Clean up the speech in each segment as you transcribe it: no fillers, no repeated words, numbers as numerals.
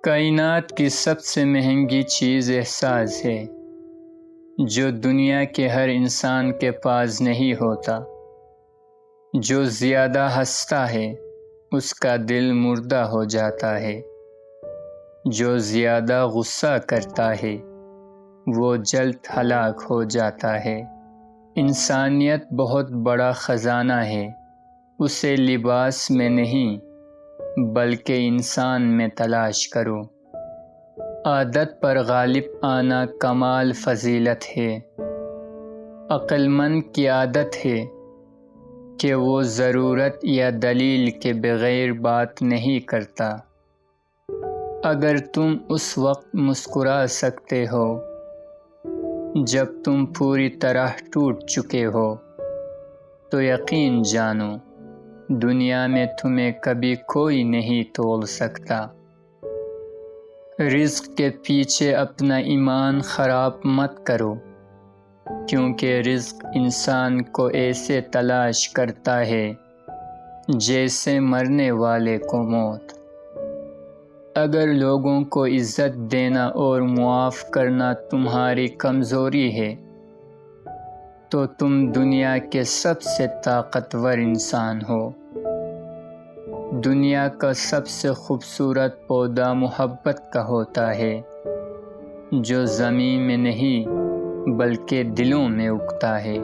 کائنات کی سب سے مہنگی چیز احساس ہے، جو دنیا کے ہر انسان کے پاس نہیں ہوتا۔ جو زیادہ ہنستا ہے اس کا دل مردہ ہو جاتا ہے، جو زیادہ غصہ کرتا ہے وہ جلد ہلاک ہو جاتا ہے۔ انسانیت بہت بڑا خزانہ ہے، اسے لباس میں نہیں بلکہ انسان میں تلاش کرو۔ عادت پر غالب آنا کمال فضیلت ہے۔ عقل مند کی عادت ہے کہ وہ ضرورت یا دلیل کے بغیر بات نہیں کرتا۔ اگر تم اس وقت مسکرا سکتے ہو جب تم پوری طرح ٹوٹ چکے ہو تو یقین جانو دنیا میں تمہیں کبھی کوئی نہیں توڑ سکتا۔ رزق کے پیچھے اپنا ایمان خراب مت کرو، کیونکہ رزق انسان کو ایسے تلاش کرتا ہے جیسے مرنے والے کو موت۔ اگر لوگوں کو عزت دینا اور معاف کرنا تمہاری کمزوری ہے تو تم دنیا کے سب سے طاقتور انسان ہو۔ دنیا کا سب سے خوبصورت پودا محبت کا ہوتا ہے، جو زمین میں نہیں بلکہ دلوں میں اگتا ہے۔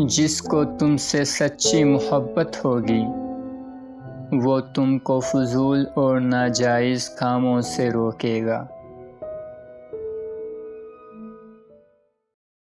جس کو تم سے سچی محبت ہوگی وہ تم کو فضول اور ناجائز کاموں سے روکے گا۔